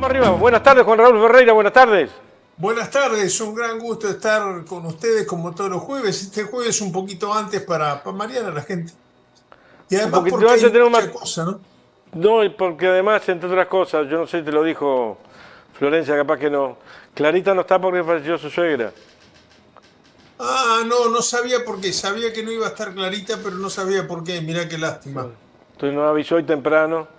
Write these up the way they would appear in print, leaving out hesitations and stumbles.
Vamos arriba. Buenas tardes, Juan Raúl Ferreira, buenas tardes. Buenas tardes, un gran gusto estar con ustedes como todos los jueves. Este jueves un poquito antes para marear a la gente. Y Un además poquito porque antes hay tenemos más... mucha cosa, ¿no? No, porque además, entre otras cosas, yo no sé si te lo dijo Florencia, capaz que no. Clarita no está porque falleció su suegra. Ah, no, no sabía por qué. Sabía que no iba a estar clarita, pero no sabía por qué. Mirá qué lástima. Entonces nos avisó hoy temprano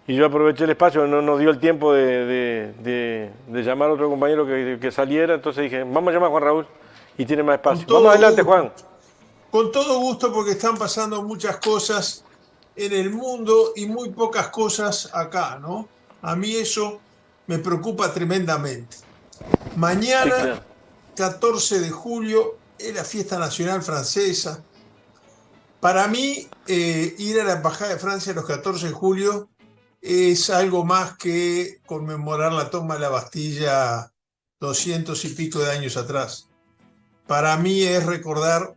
y yo aproveché el espacio, no nos dio el tiempo de llamar a otro compañero que saliera, entonces dije, vamos a llamar a Juan Raúl y tiene más Con espacio. Vamos todo adelante, gusto. Juan. Con todo gusto porque están pasando muchas cosas en el mundo y muy pocas cosas acá, ¿no? A mí eso me preocupa tremendamente. Sí, Mañana, claro. 14 de julio, es la fiesta nacional francesa. Para mí, ir a la Embajada de Francia los 14 de julio es algo más que conmemorar la toma de la Bastilla 200 y pico de años atrás. Para mí es recordar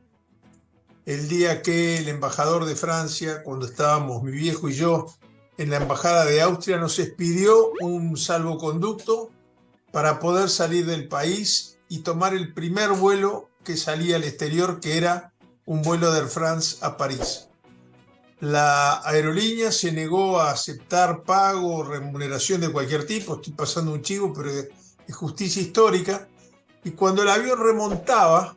el día que el embajador de Francia, cuando estábamos mi viejo y yo en la Embajada de Austria, nos expidió un salvoconducto para poder salir del país y tomar el primer vuelo que salía al exterior, que era un vuelo de Air France a París. La aerolínea se negó a aceptar pago o remuneración de cualquier tipo, estoy pasando un chivo, pero es justicia histórica, y cuando el avión remontaba,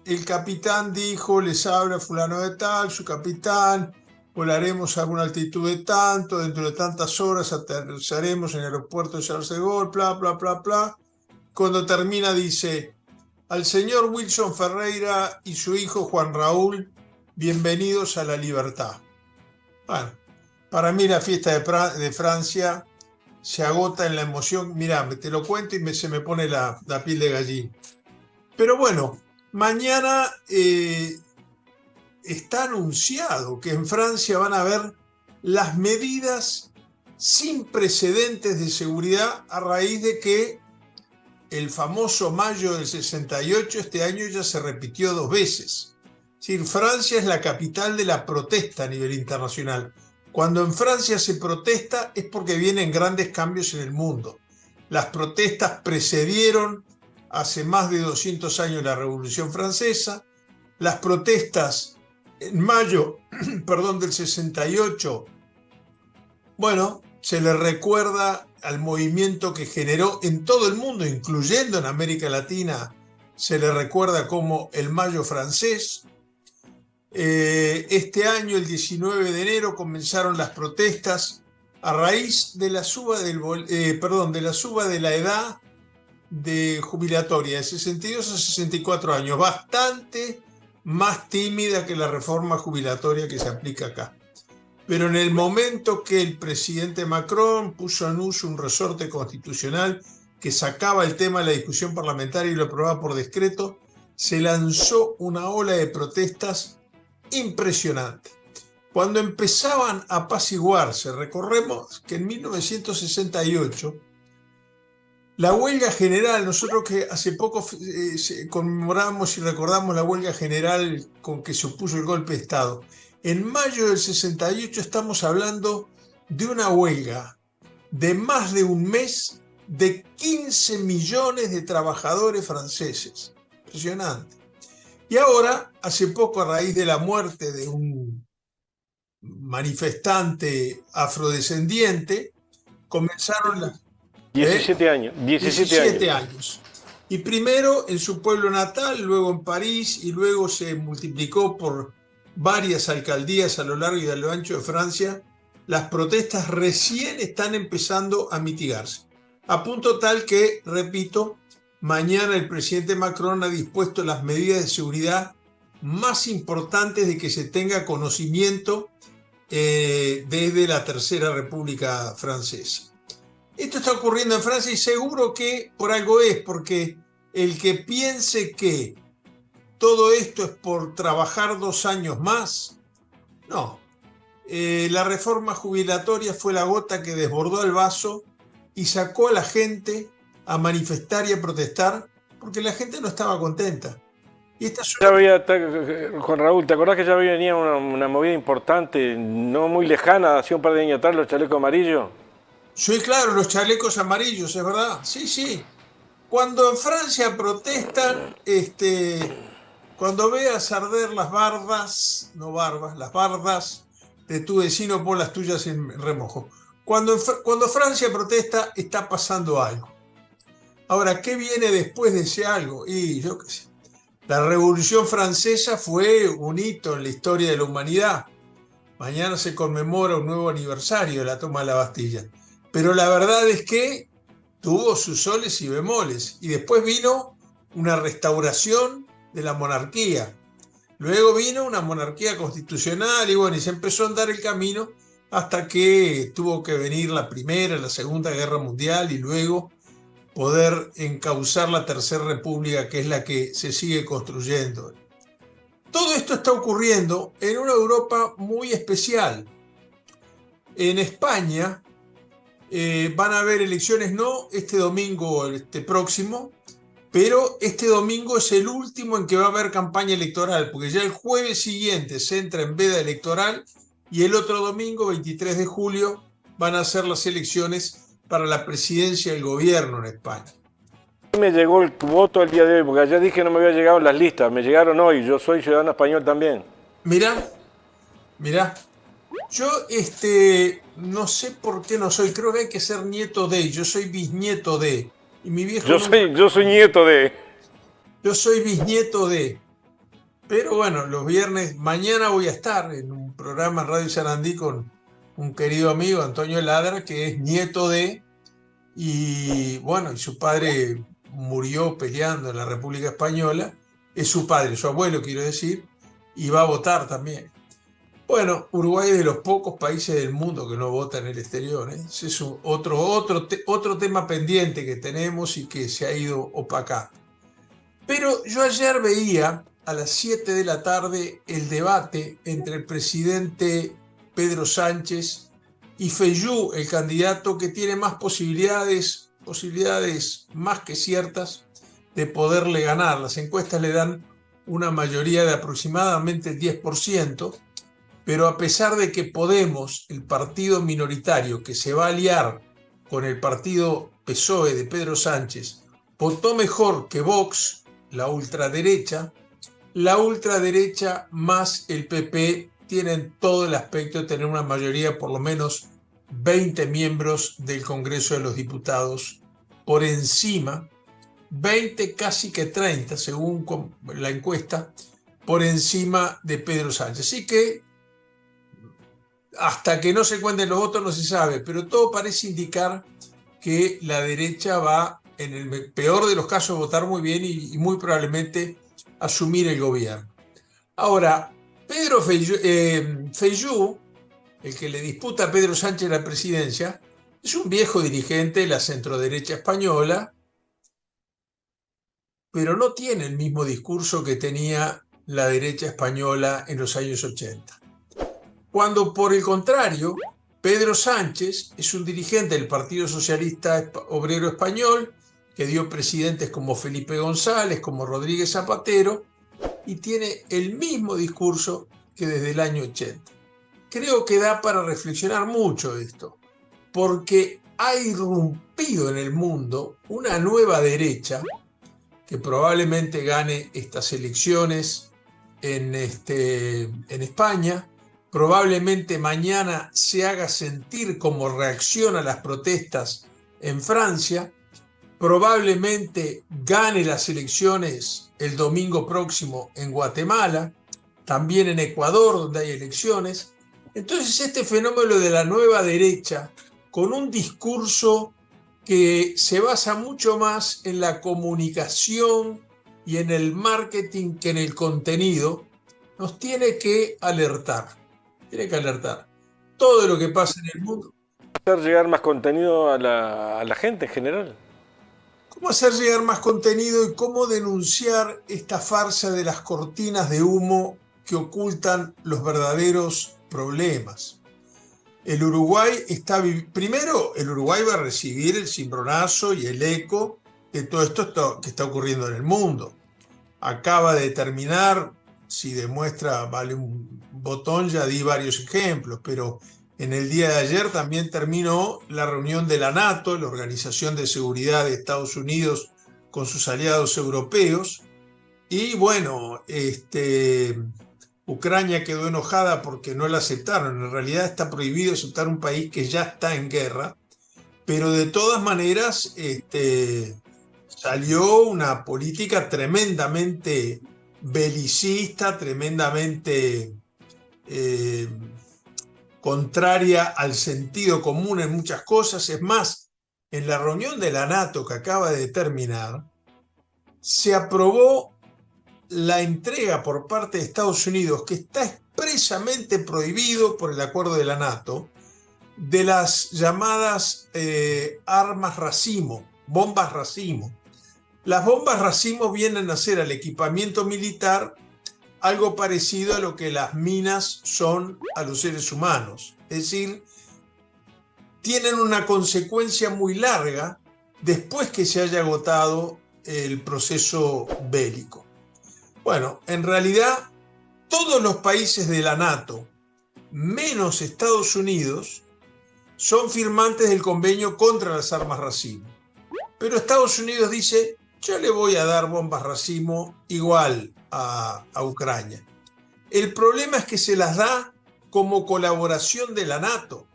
el capitán dijo, les habla fulano de tal, su capitán, volaremos a una altitud de tanto, dentro de tantas horas aterrizaremos en el aeropuerto de Charles de Gaulle, bla, bla, bla, bla. Cuando termina dice, al señor Wilson Ferreira y su hijo Juan Raúl, bienvenidos a la libertad. Bueno, para mí la fiesta de Francia se agota en la emoción. Mirá, te lo cuento y se me pone la piel de gallina. Pero bueno, mañana está anunciado que en Francia van a haber las medidas sin precedentes de seguridad a raíz de que el famoso mayo del 68 este año ya se repitió 2 veces. Es decir, Francia es la capital de la protesta a nivel internacional. Cuando en Francia se protesta es porque vienen grandes cambios en el mundo. Las protestas precedieron hace más de 200 años la Revolución Francesa. Las protestas en mayo, perdón, del 68, bueno, se le recuerda al movimiento que generó en todo el mundo, incluyendo en América Latina, se le recuerda como el Mayo francés. Este año, el 19 de enero, comenzaron las protestas a raíz de la suba de la suba de la edad de jubilatoria de 62 a 64 años, bastante más tímida que la reforma jubilatoria que se aplica acá. Pero en el momento que el presidente Macron puso en uso un resorte constitucional que sacaba el tema de la discusión parlamentaria y lo aprobaba por decreto, se lanzó una ola de protestas impresionante. Cuando empezaban a apaciguarse, recordemos que en 1968 la huelga general, nosotros que hace poco conmemoramos y recordamos la huelga general con que se opuso el golpe de Estado, en mayo del 68 estamos hablando de una huelga de más de un mes de 15 millones de trabajadores franceses. Impresionante. Y ahora, hace poco, a raíz de la muerte de un manifestante afrodescendiente, comenzaron las... 17 años, 17 años. 17 años. Y primero en su pueblo natal, luego en París y luego se multiplicó por varias alcaldías a lo largo y a lo ancho de Francia. Las protestas recién están empezando a mitigarse. A punto tal que, repito, mañana el presidente Macron ha dispuesto las medidas de seguridad más importantes de que se tenga conocimiento desde la Tercera República Francesa. Esto está ocurriendo en Francia y seguro que por algo es, porque el que piense que todo esto es por trabajar 2 años más, no. La reforma jubilatoria fue la gota que desbordó el vaso y sacó a la gente a manifestar y a protestar porque la gente no estaba contenta. Y esta es Ya una... había, Juan Raúl, ¿te acordás que ya venía una movida importante, no muy lejana, hace un par de años atrás, los chalecos amarillos? Sí, claro, los chalecos amarillos, es verdad. Sí, sí. Cuando en Francia protestan, cuando veas arder las bardas, no barbas, las bardas de tu vecino, pon las tuyas en remojo. Cuando Francia protesta, está pasando algo. Ahora, ¿qué viene después de ese algo? Y yo qué sé. La Revolución Francesa fue un hito en la historia de la humanidad. Mañana se conmemora un nuevo aniversario de la toma de la Bastilla. Pero la verdad es que tuvo sus soles y bemoles. Y después vino una restauración de la monarquía. Luego vino una monarquía constitucional y bueno, y se empezó a andar el camino hasta que tuvo que venir la Primera, la Segunda Guerra Mundial y luego poder encauzar la Tercera República, que es la que se sigue construyendo. Todo esto está ocurriendo en una Europa muy especial. En España van a haber elecciones no este domingo, este próximo, pero este domingo es el último en que va a haber campaña electoral, porque ya el jueves siguiente se entra en veda electoral y el otro domingo, 23 de julio, van a ser las elecciones para la presidencia del gobierno en España. Me llegó el voto el día de hoy, porque ayer dije que no me había llegado las listas, me llegaron hoy, yo soy ciudadano español también. Mirá, mirá, yo no sé por qué no soy, creo que hay que ser nieto de, yo soy bisnieto de, y mi viejo nunca, Yo soy nieto de... yo soy bisnieto de, pero bueno, los viernes, mañana voy a estar en un programa en Radio Sarandí con un querido amigo, Antonio Ladra, que es nieto de, y bueno, y su padre murió peleando en la República Española, es su padre, su abuelo quiero decir, y va a votar también. Bueno, Uruguay es de los pocos países del mundo que no vota en el exterior, ¿eh? Ese es otro tema pendiente que tenemos y que se ha ido opacando. Pero yo ayer veía a las 7 de la tarde el debate entre el presidente Pedro Sánchez y Feijóo, el candidato que tiene más posibilidades más que ciertas de poderle ganar. Las encuestas le dan una mayoría de aproximadamente el 10%, pero a pesar de que Podemos, el partido minoritario que se va a aliar con el partido PSOE de Pedro Sánchez, votó mejor que Vox, la ultraderecha más el PP tienen todo el aspecto de tener una mayoría de por lo menos 20 miembros del Congreso de los Diputados por encima, 20 casi que 30 según la encuesta, por encima de Pedro Sánchez. Así que hasta que no se cuenten los votos no se sabe, pero todo parece indicar que la derecha va, en el peor de los casos, a votar muy bien y muy probablemente asumir el gobierno. Ahora, Pedro Feijóo, el que le disputa a Pedro Sánchez la presidencia, es un viejo dirigente de la centroderecha española, pero no tiene el mismo discurso que tenía la derecha española en los años 80. Cuando, por el contrario, Pedro Sánchez es un dirigente del Partido Socialista Obrero Español, que dio presidentes como Felipe González, como Rodríguez Zapatero, y tiene el mismo discurso que desde el año 80. Creo que da para reflexionar mucho esto, porque ha irrumpido en el mundo una nueva derecha que probablemente gane estas elecciones en España, probablemente mañana se haga sentir como reacción a las protestas en Francia, probablemente gane las elecciones el domingo próximo en Guatemala, también en Ecuador, donde hay elecciones. Entonces este fenómeno de la nueva derecha, con un discurso que se basa mucho más en la comunicación y en el marketing que en el contenido, nos tiene que alertar. Tiene que alertar. Todo lo que pasa en el mundo. Hacer llegar más contenido a la gente en general. ¿Cómo hacer llegar más contenido y cómo denunciar esta farsa de las cortinas de humo que ocultan los verdaderos problemas? El Uruguay primero, el Uruguay va a recibir el cimbronazo y el eco de todo esto que está ocurriendo en el mundo. Acaba de terminar, si demuestra, vale un botón, ya di varios ejemplos, pero En el día de ayer también terminó la reunión de la NATO, la Organización de Seguridad de Estados Unidos, con sus aliados europeos. Y bueno, Ucrania quedó enojada porque no la aceptaron. En realidad está prohibido aceptar un país que ya está en guerra, pero de todas maneras salió una política tremendamente belicista, tremendamente contraria al sentido común en muchas cosas. Es más, en la reunión de la NATO que acaba de terminar, se aprobó la entrega por parte de Estados Unidos, que está expresamente prohibido por el acuerdo de la NATO, de las llamadas armas racimo, bombas racimo. Las bombas racimo vienen a ser al equipamiento militar algo parecido a lo que las minas son a los seres humanos. Es decir, tienen una consecuencia muy larga después que se haya agotado el proceso bélico. Bueno, en realidad todos los países de la NATO, menos Estados Unidos, son firmantes del convenio contra las armas racimo. Pero Estados Unidos dice, yo le voy a dar bombas racimo igual a Ucrania. El problema es que se las da como colaboración de la NATO.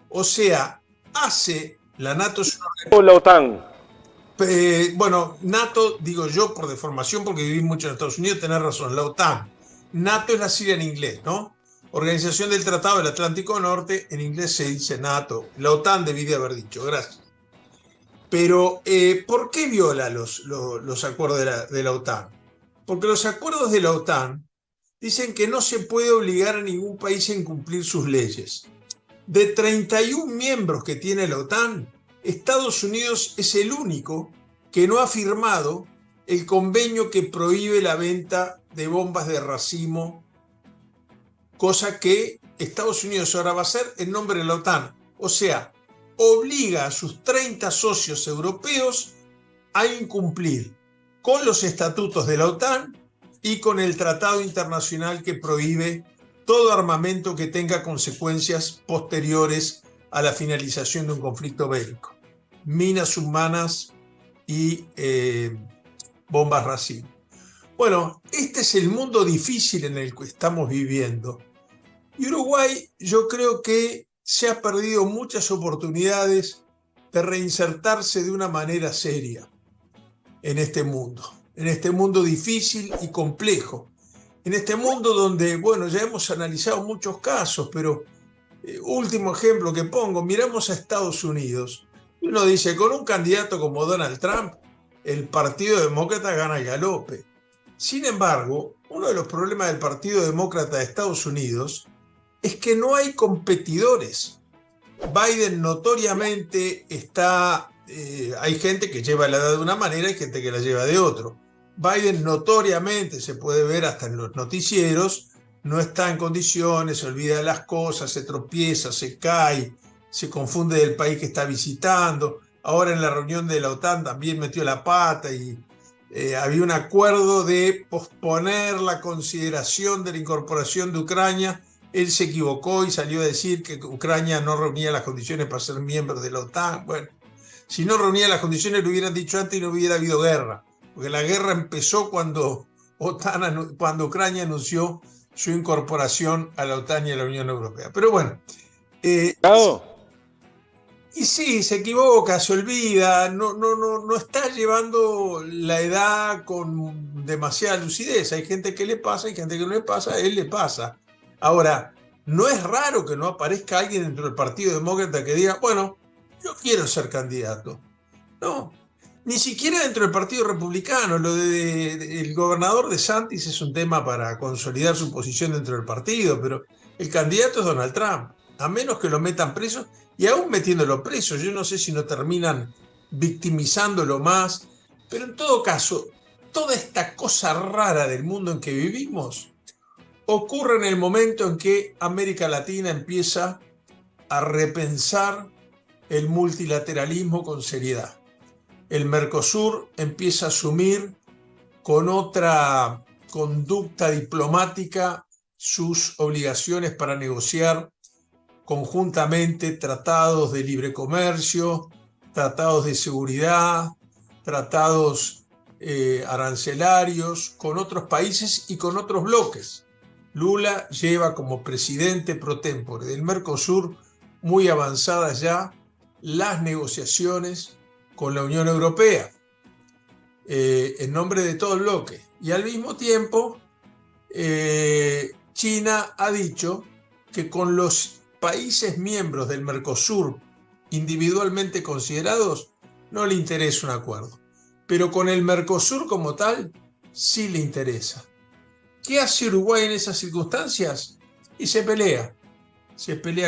O sea, la NATO es una... O la OTAN. Bueno, NATO, digo yo por deformación, porque viví mucho en Estados Unidos, tenés razón, la OTAN. NATO es la sigla en inglés, ¿no? Organización del Tratado del Atlántico Norte, en inglés se dice NATO. La OTAN debí de haber dicho, gracias. Pero, ¿por qué viola los acuerdos de la OTAN? Porque los acuerdos de la OTAN dicen que no se puede obligar a ningún país a incumplir sus leyes. De 31 miembros que tiene la OTAN, Estados Unidos es el único que no ha firmado el convenio que prohíbe la venta de bombas de racimo, cosa que Estados Unidos ahora va a hacer en nombre de la OTAN. O sea, obliga a sus 30 socios europeos a incumplir con los estatutos de la OTAN y con el tratado internacional que prohíbe todo armamento que tenga consecuencias posteriores a la finalización de un conflicto bélico. Minas submarinas y bombas racimo. Bueno, este es el mundo difícil en el que estamos viviendo. Y Uruguay, yo creo que se ha perdido muchas oportunidades de reinsertarse de una manera seria en este mundo difícil y complejo, en este mundo donde, bueno, ya hemos analizado muchos casos, pero último ejemplo que pongo, miramos a Estados Unidos, y uno dice, con un candidato como Donald Trump, el Partido Demócrata gana al galope. Sin embargo, uno de los problemas del Partido Demócrata de Estados Unidos es que no hay competidores. Biden notoriamente está... hay gente que lleva la edad de una manera y gente que la lleva de otro. Biden notoriamente, se puede ver hasta en los noticieros, no está en condiciones, se olvida de las cosas, se tropieza, se cae, se confunde del país que está visitando. Ahora en la reunión de la OTAN también metió la pata y había un acuerdo de posponer la consideración de la incorporación de Ucrania. Él se equivocó y salió a decir que Ucrania no reunía las condiciones para ser miembro de la OTAN. Bueno, si no reunía las condiciones lo hubieran dicho antes y no hubiera habido guerra, porque la guerra empezó cuando Ucrania anunció su incorporación a la OTAN y a la Unión Europea. Pero bueno, y sí, se equivoca, se olvida, no está llevando la edad con demasiada lucidez. Hay gente que le pasa, hay gente que no le pasa, a él le pasa. Ahora, no es raro que no aparezca alguien dentro del Partido Demócrata que diga, bueno, yo quiero ser candidato. No, ni siquiera dentro del Partido Republicano. Lo el gobernador DeSantis es un tema para consolidar su posición dentro del partido, pero el candidato es Donald Trump, a menos que lo metan preso, y aún metiéndolo preso, yo no sé si no terminan victimizándolo más, pero en todo caso, toda esta cosa rara del mundo en que vivimos ocurre en el momento en que América Latina empieza a repensar el multilateralismo con seriedad. El Mercosur empieza a asumir con otra conducta diplomática sus obligaciones para negociar conjuntamente tratados de libre comercio, tratados de seguridad, tratados arancelarios con otros países y con otros bloques. Lula lleva como presidente pro tempore del Mercosur muy avanzadas ya las negociaciones con la Unión Europea en nombre de todo el bloque. Y al mismo tiempo, China ha dicho que con los países miembros del Mercosur individualmente considerados no le interesa un acuerdo, pero con el Mercosur como tal sí le interesa. ¿Qué hace Uruguay en esas circunstancias? Y se pelea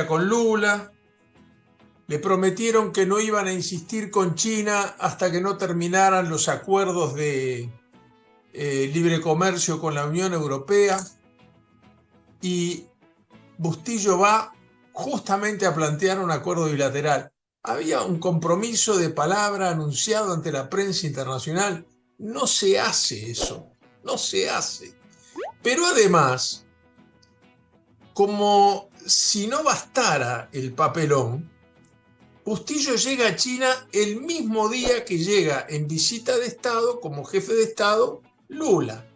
con Lula. Le prometieron que no iban a insistir con China hasta que no terminaran los acuerdos de libre comercio con la Unión Europea, y Bustillo va justamente a plantear un acuerdo bilateral. Había un compromiso de palabra anunciado ante la prensa internacional. No se hace eso, no se hace. Pero además, como si no bastara el papelón, Bustillo llega a China el mismo día que llega en visita de Estado como jefe de Estado Lula.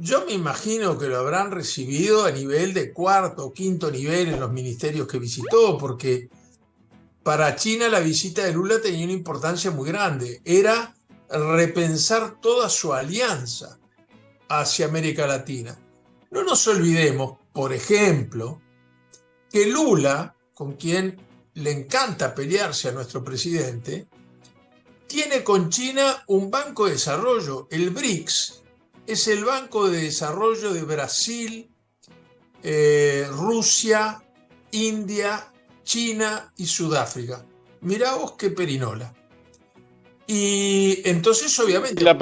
Yo me imagino que lo habrán recibido a nivel de cuarto o quinto nivel en los ministerios que visitó, porque para China la visita de Lula tenía una importancia muy grande. Era repensar toda su alianza hacia América Latina. No nos olvidemos, por ejemplo, que Lula, con quien le encanta pelearse a nuestro presidente, tiene con China un banco de desarrollo. El BRICS es el banco de desarrollo de Brasil, Rusia, India, China y Sudáfrica. Mirá vos qué perinola. Y entonces, obviamente... Y la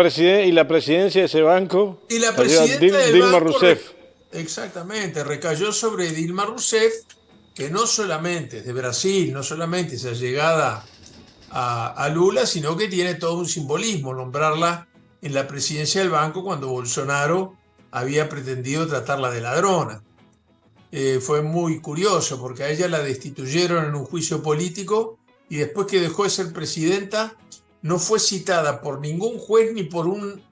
presidencia de ese banco Y la la lleva presidenta del Dilma banco... Rousseff. Exactamente, recayó sobre Dilma Rousseff, que no solamente es de Brasil, no solamente es allegada a Lula, sino que tiene todo un simbolismo nombrarla en la presidencia del banco cuando Bolsonaro había pretendido tratarla de ladrona. Fue muy curioso porque a ella la destituyeron en un juicio político y después que dejó de ser presidenta no fue citada por ningún juez ni por un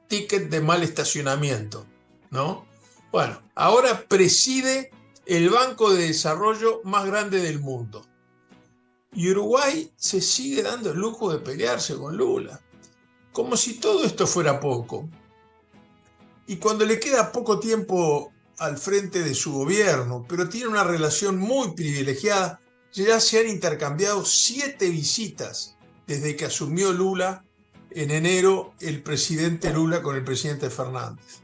ticket de mal estacionamiento, ¿no? Bueno, ahora preside el banco de desarrollo más grande del mundo. Y Uruguay se sigue dando el lujo de pelearse con Lula, como si todo esto fuera poco. Y cuando le queda poco tiempo al frente de su gobierno, pero tiene una relación muy privilegiada, ya se han intercambiado 7 visitas desde que asumió Lula en enero el presidente Lula con el presidente Fernández.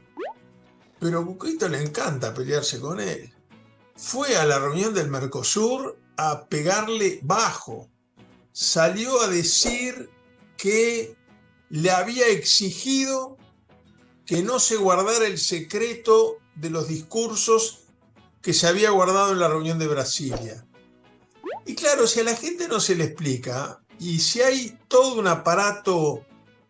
Pero a Cuquito le encanta pelearse con él. Fue a la reunión del Mercosur a pegarle bajo. Salió a decir que le había exigido que no se guardara el secreto de los discursos que se había guardado en la reunión de Brasilia. Y claro, si a la gente no se le explica, y si hay todo un aparato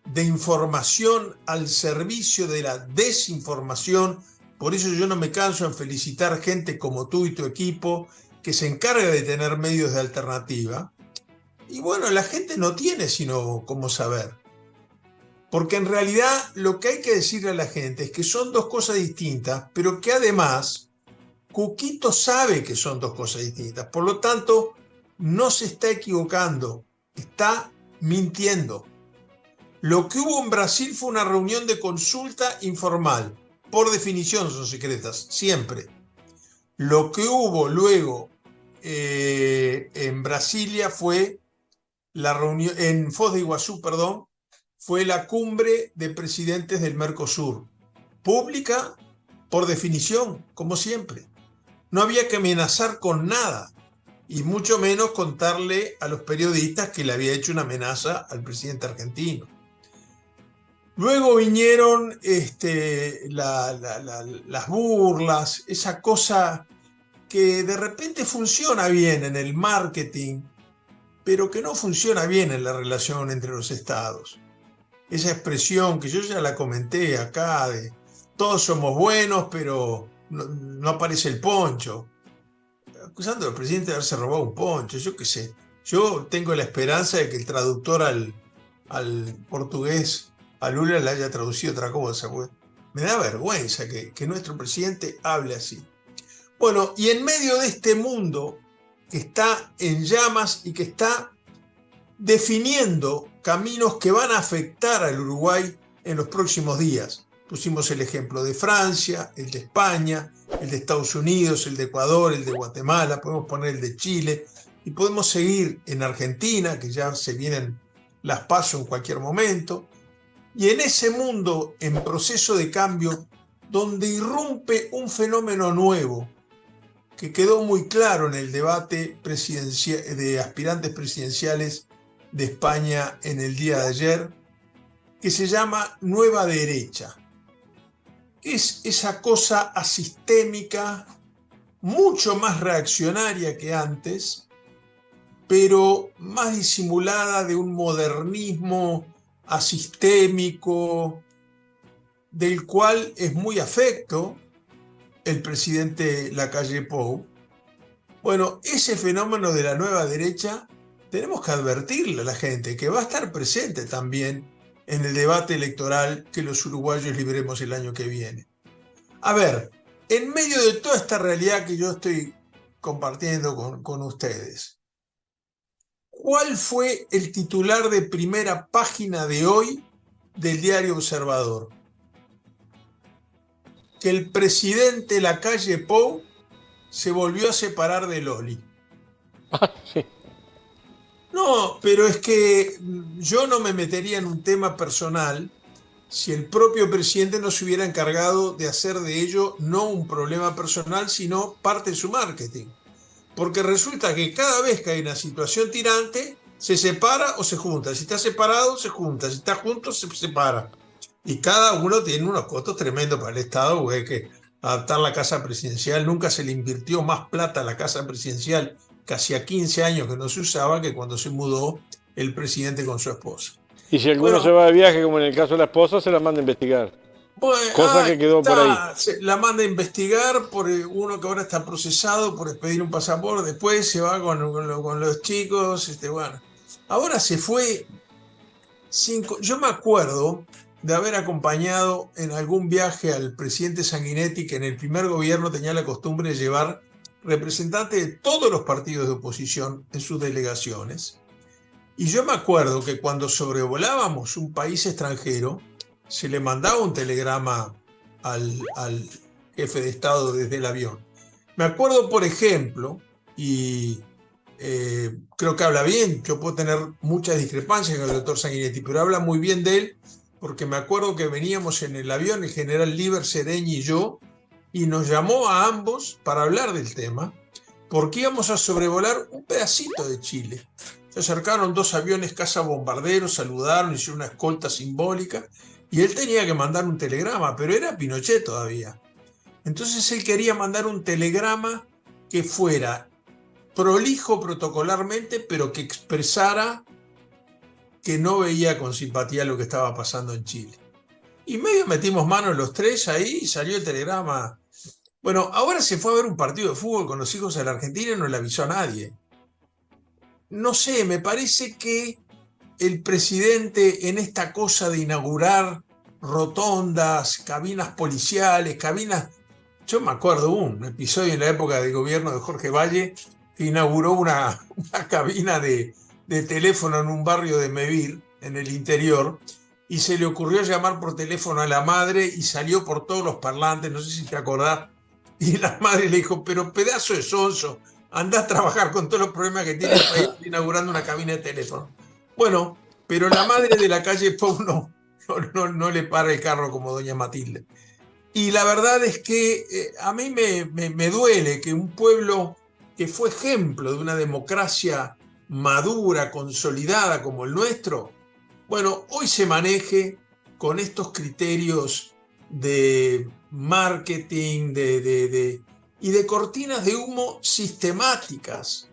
de información al servicio de la desinformación, por eso yo no me canso en felicitar gente como tú y tu equipo que se encarga de tener medios de alternativa. Y bueno, la gente no tiene sino cómo saber. Porque en realidad lo que hay que decirle a la gente es que son dos cosas distintas, pero que además Cuquito sabe que son dos cosas distintas. Por lo tanto, no se está equivocando, está mintiendo. Lo que hubo en Brasil fue una reunión de consulta informal. Por definición son secretas, siempre. Lo que hubo luego en Brasilia fue la reunión, en Foz de Iguazú, perdón, fue la cumbre de presidentes del Mercosur. Pública, por definición, como siempre. No había que amenazar con nada, y mucho menos contarle a los periodistas que le había hecho una amenaza al presidente argentino. Luego vinieron las burlas, esa cosa que de repente funciona bien en el marketing, pero que no funciona bien en la relación entre los estados. Esa expresión que yo ya la comenté acá de todos somos buenos, pero no aparece el poncho. acusando al presidente de haberse robado un poncho, yo qué sé. Yo tengo la esperanza de que el traductor al portugués, a Lula, le haya traducido otra cosa, pues. Me da vergüenza que nuestro presidente hable así. Bueno, y en medio de este mundo que está en llamas y que está definiendo caminos que van a afectar al Uruguay en los próximos días. Pusimos el ejemplo de Francia, el de España, el de Estados Unidos, el de Ecuador, el de Guatemala, podemos poner el de Chile y podemos seguir en Argentina, que ya se vienen las PASO en cualquier momento. Y en ese mundo en proceso de cambio, donde irrumpe un fenómeno nuevo, que quedó muy claro en el debate de aspirantes presidenciales de España en el día de ayer, que se llama Nueva Derecha. Es esa cosa asistémica, mucho más reaccionaria que antes, pero más disimulada, de un modernismo asistémico, del cual es muy afecto el presidente Lacalle Pou. Bueno, ese fenómeno de la nueva derecha tenemos que advertirle a la gente que va a estar presente también en el debate electoral que los uruguayos libremos el año que viene. A ver, en medio de toda esta realidad que yo estoy compartiendo con ustedes, ¿cuál fue el titular de primera página de hoy del diario Observador? Que el presidente Lacalle Pou se volvió a separar de Loli. Sí. No, pero es que yo no me metería en un tema personal si el propio presidente no se hubiera encargado de hacer de ello no un problema personal, sino parte de su marketing. Porque resulta que cada vez que hay una situación tirante, se separa o se junta. Si está separado, se junta. Si está junto, se separa. Y cada uno tiene unos costos tremendos para el Estado, porque hay que adaptar la casa presidencial. Nunca se le invirtió más plata a la casa presidencial, que hacía 15 años que no se usaba, que cuando se mudó el presidente con su esposa. Y si alguno se va de viaje, como en el caso de la esposa, se la manda a investigar. Bueno, cosa que quedó por ahí. La manda a investigar por uno que ahora está procesado por expedir un pasaporte. Después se va con los chicos. Bueno. Ahora se fue. Yo me acuerdo de haber acompañado en algún viaje al presidente Sanguinetti, que en el primer gobierno tenía la costumbre de llevar representantes de todos los partidos de oposición en sus delegaciones. Y yo me acuerdo que cuando sobrevolábamos un país extranjero, se le mandaba un telegrama al jefe de Estado desde el avión. Me acuerdo, por ejemplo, y creo que habla bien, yo puedo tener muchas discrepancias con el doctor Sanguinetti, pero habla muy bien de él, porque me acuerdo que veníamos en el avión, el general Líber Sereñi y yo, y nos llamó a ambos para hablar del tema, porque íbamos a sobrevolar un pedacito de Chile. Se acercaron 2 aviones cazabombarderos, saludaron, hicieron una escolta simbólica, y él tenía que mandar un telegrama, pero era Pinochet todavía. Entonces él quería mandar un telegrama que fuera prolijo protocolarmente, pero que expresara que no veía con simpatía lo que estaba pasando en Chile. Y medio metimos manos los tres ahí y salió el telegrama. Bueno, ahora se fue a ver un partido de fútbol con los hijos de la Argentina y no le avisó a nadie. No sé, me parece que el presidente, en esta cosa de inaugurar rotondas, cabinas policiales, Yo me acuerdo un episodio en la época del gobierno de Jorge Valle que inauguró una cabina de teléfono en un barrio de Mevir, en el interior, y se le ocurrió llamar por teléfono a la madre y salió por todos los parlantes, no sé si te acordás, y la madre le dijo, pero pedazo de sonso, andá a trabajar con todos los problemas que tiene el país inaugurando una cabina de teléfono. Bueno, pero la madre de Lacalle Pou no le para el carro como doña Matilde. Y la verdad es que a mí me duele que un pueblo que fue ejemplo de una democracia madura, consolidada como el nuestro, bueno, hoy se maneje con estos criterios de marketing y de cortinas de humo sistemáticas.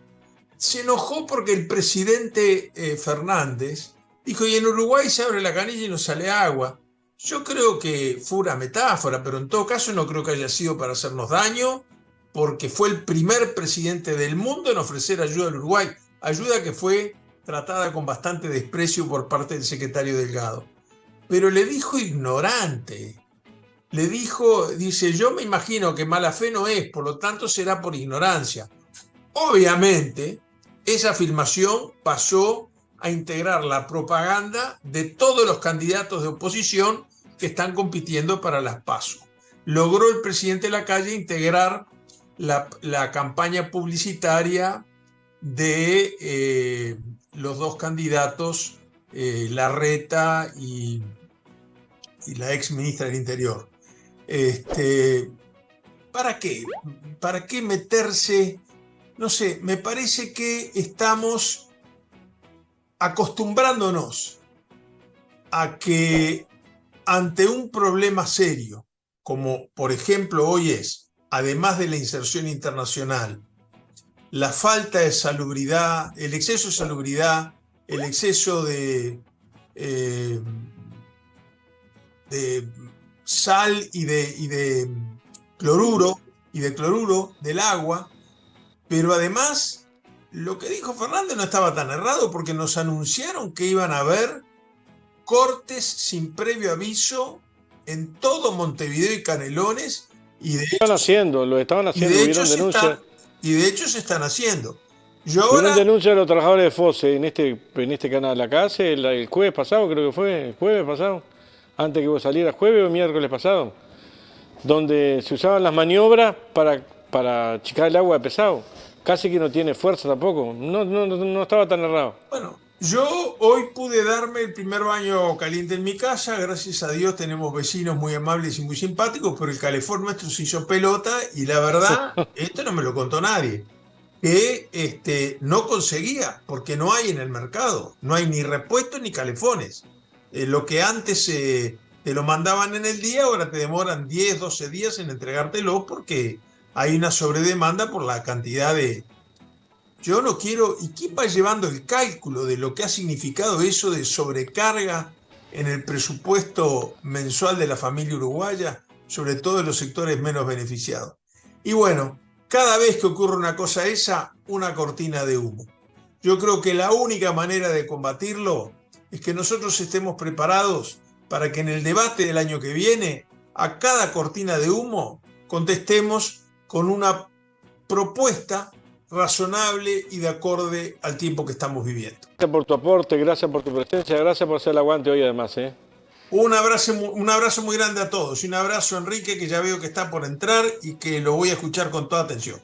Se enojó porque el presidente Fernández dijo, y en Uruguay se abre la canilla y no sale agua. Yo creo que fue una metáfora, pero en todo caso no creo que haya sido para hacernos daño, porque fue el primer presidente del mundo en ofrecer ayuda al Uruguay, ayuda que fue tratada con bastante desprecio por parte del secretario Delgado. Pero le dijo ignorante, le dijo, dice, yo me imagino que mala fe no es, por lo tanto será por ignorancia. Obviamente, esa afirmación pasó a integrar la propaganda de todos los candidatos de oposición que están compitiendo para las PASO. Logró el presidente Lacalle integrar la campaña publicitaria de los dos candidatos, Larreta y la ex ministra del Interior. ¿Para qué? ¿Para qué meterse? No sé, me parece que estamos acostumbrándonos a que ante un problema serio, como por ejemplo hoy es, además de la inserción internacional, la falta de salubridad, el exceso de salubridad, el exceso de sal y de cloruro del agua, pero además lo que dijo Fernández no estaba tan errado, porque nos anunciaron que iban a haber cortes sin previo aviso en todo Montevideo y Canelones, y de hecho, lo estaban haciendo, hubieron denuncias. Y de hecho se están haciendo. Hubieron denuncias de los trabajadores de FOSE en este canal acá hace el jueves pasado, creo que fue, el jueves pasado, antes que vos salieras, jueves o miércoles pasado, donde se usaban las maniobras para achicar el agua de pesado. Casi que no tiene fuerza tampoco, no estaba tan errado. Bueno, yo hoy pude darme el primer baño caliente en mi casa, gracias a Dios tenemos vecinos muy amables y muy simpáticos, pero el calefón nuestro se hizo pelota y la verdad, esto no me lo contó nadie, que no conseguía, porque no hay en el mercado, no hay ni repuestos ni calefones. Lo que antes te lo mandaban en el día, ahora te demoran 10, 12 días en entregártelo porque hay una sobredemanda por la cantidad de... Yo no quiero... ¿Y quién va llevando el cálculo de lo que ha significado eso de sobrecarga en el presupuesto mensual de la familia uruguaya, sobre todo en los sectores menos beneficiados? Y bueno, cada vez que ocurre una cosa esa, una cortina de humo. Yo creo que la única manera de combatirlo es que nosotros estemos preparados para que en el debate del año que viene, a cada cortina de humo, contestemos con una propuesta razonable y de acorde al tiempo que estamos viviendo. Gracias por tu aporte, gracias por tu presencia, gracias por hacer el aguante hoy además. Un abrazo muy grande a todos y un abrazo a Enrique, que ya veo que está por entrar y que lo voy a escuchar con toda atención.